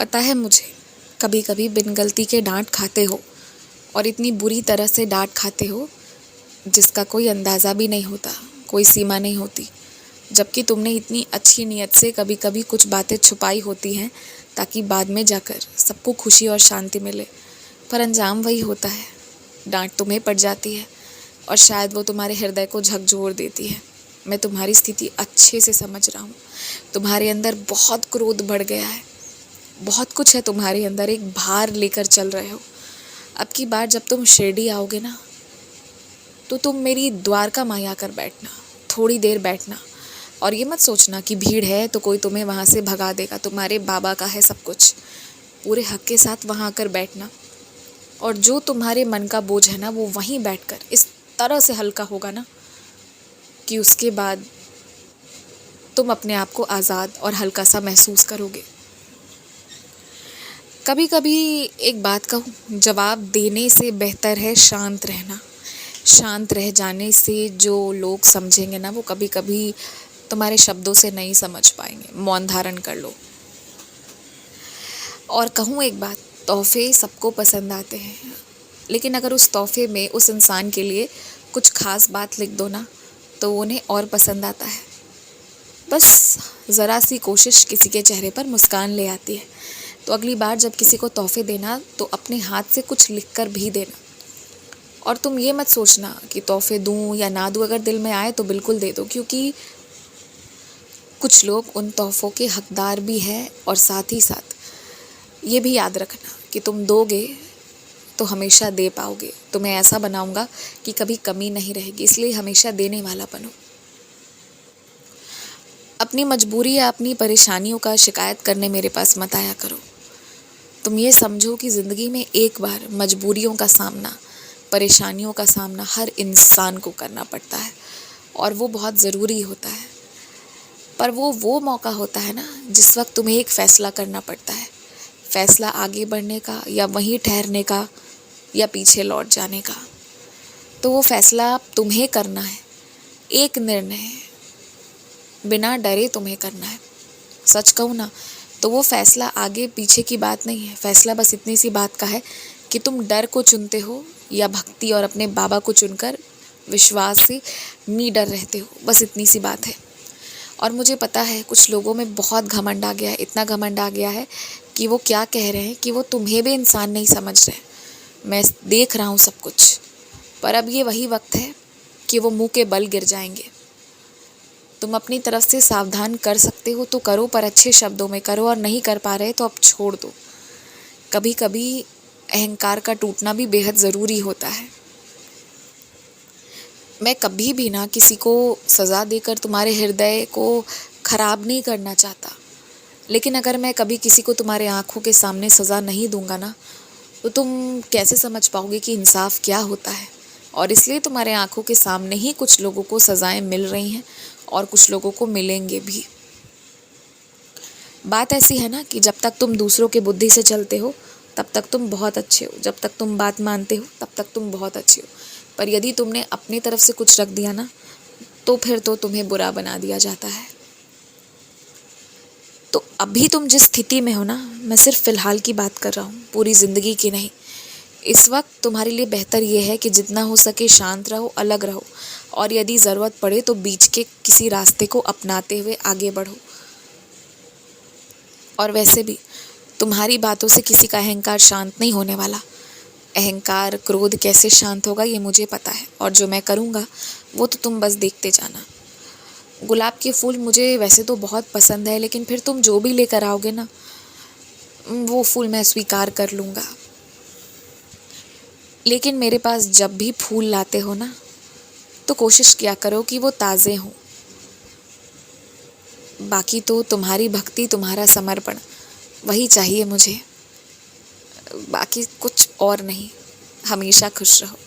पता है मुझे, कभी कभी बिन गलती के डांट खाते हो और इतनी बुरी तरह से डांट खाते हो जिसका कोई अंदाज़ा भी नहीं होता, कोई सीमा नहीं होती। जबकि तुमने इतनी अच्छी नीयत से कभी कभी कुछ बातें छुपाई होती हैं ताकि बाद में जाकर सबको खुशी और शांति मिले, पर अंजाम वही होता है। डांट तुम्हें पड़ जाती है और शायद वो तुम्हारे हृदय को झकझोर देती है। मैं तुम्हारी स्थिति अच्छे से समझ रहा हूँ। तुम्हारे अंदर बहुत क्रोध बढ़ गया है, बहुत कुछ है तुम्हारे अंदर, एक भार लेकर चल रहे हो। अब की बार जब तुम शिरडी आओगे ना, तो तुम मेरी द्वारका माई आकर बैठना, थोड़ी देर बैठना, और ये मत सोचना कि भीड़ है तो कोई तुम्हें वहाँ से भगा देगा। तुम्हारे बाबा का है सब कुछ, पूरे हक के साथ वहाँ आकर बैठना, और जो तुम्हारे मन का बोझ है ना, वो वहीं बैठकर इस तरह से हल्का होगा ना कि उसके बाद तुम अपने आप को आज़ाद और हल्का सा महसूस करोगे। कभी कभी एक बात कहूँ, जवाब देने से बेहतर है शांत रहना। शांत रह जाने से जो लोग समझेंगे ना, वो कभी कभी तुम्हारे शब्दों से नहीं समझ पाएंगे। मौन धारण कर लो। और कहूँ एक बात, तोहफे सबको पसंद आते हैं, लेकिन अगर उस तोहफे में उस इंसान के लिए कुछ खास बात लिख दो ना, तो उन्हें और पसंद आता है। बस ज़रा सी कोशिश किसी के चेहरे पर मुस्कान ले आती है। तो अगली बार जब किसी को तोहफे देना, तो अपने हाथ से कुछ लिखकर भी देना। और तुम ये मत सोचना कि तोहफे दूं या ना दूं, अगर दिल में आए तो बिल्कुल दे दो, क्योंकि कुछ लोग उन तोहफों के हकदार भी हैं। और साथ ही साथ ये भी याद रखना कि तुम दोगे तो हमेशा दे पाओगे। तुम्हें ऐसा बनाऊंगा कि कभी कमी नहीं रहेगी, इसलिए हमेशा देने वाला बनो। अपनी मजबूरी या अपनी परेशानियों का शिकायत करने मेरे पास मत आया करो। तुम ये समझो कि ज़िंदगी में एक बार मजबूरियों का सामना, परेशानियों का सामना हर इंसान को करना पड़ता है, और वो बहुत ज़रूरी होता है। पर वो मौका होता है ना, जिस वक्त तुम्हें एक फ़ैसला करना पड़ता है। फ़ैसला आगे बढ़ने का या वहीं ठहरने का या पीछे लौट जाने का। तो वो फ़ैसला तुम्हें करना है, एक निर्णय बिना डरे तुम्हें करना है। सच कहूँ ना, तो वो फ़ैसला आगे पीछे की बात नहीं है। फ़ैसला बस इतनी सी बात का है कि तुम डर को चुनते हो या भक्ति और अपने बाबा को चुनकर विश्वास से निडर रहते हो। बस इतनी सी बात है। और मुझे पता है कुछ लोगों में बहुत घमंड आ गया है, इतना घमंड आ गया है कि वो क्या कह रहे हैं कि वो तुम्हें भी इंसान नहीं समझ रहे। मैं देख रहा हूँ सब कुछ, पर अब ये वही वक्त है कि वो मुंह के बल गिर जाएंगे। तुम अपनी तरफ से सावधान कर सकते हो तो करो, पर अच्छे शब्दों में करो, और नहीं कर पा रहे तो अब छोड़ दो। कभी कभी अहंकार का टूटना भी बेहद ज़रूरी होता है। मैं कभी भी ना किसी को सज़ा देकर तुम्हारे हृदय को ख़राब नहीं करना चाहता, लेकिन अगर मैं कभी किसी को तुम्हारे आँखों के सामने सज़ा नहीं दूंगा ना, तो तुम कैसे समझ पाओगे कि इंसाफ क्या होता है। और इसलिए तुम्हारे आँखों के सामने ही कुछ लोगों को सज़ाएं मिल रही हैं और कुछ लोगों को मिलेंगे भी। बात ऐसी है ना कि जब तक तुम दूसरों के बुद्धि से चलते हो तब तक तुम बहुत अच्छे हो, जब तक तुम बात मानते हो तब तक तुम बहुत अच्छे हो, पर यदि तुमने अपनी तरफ से कुछ रख दिया ना, तो फिर तो तुम्हें बुरा बना दिया जाता है। तो अभी तुम जिस स्थिति में हो ना, मैं सिर्फ फ़िलहाल की बात कर रहा हूँ, पूरी ज़िंदगी की नहीं। इस वक्त तुम्हारे लिए बेहतर ये है कि जितना हो सके शांत रहो, अलग रहो, और यदि ज़रूरत पड़े तो बीच के किसी रास्ते को अपनाते हुए आगे बढ़ो। और वैसे भी तुम्हारी बातों से किसी का अहंकार शांत नहीं होने वाला। अहंकार, क्रोध कैसे शांत होगा ये मुझे पता है, और जो मैं करूँगा वो तो तुम बस देखते जाना। गुलाब के फूल मुझे वैसे तो बहुत पसंद है, लेकिन फिर तुम जो भी लेकर आओगे ना, वो फूल मैं स्वीकार कर लूँगा। लेकिन मेरे पास जब भी फूल लाते हो ना, तो कोशिश किया करो कि वो ताज़े हों। बाकी तो तुम्हारी भक्ति, तुम्हारा समर्पण, वही चाहिए मुझे, बाकी कुछ और नहीं। हमेशा खुश रहो।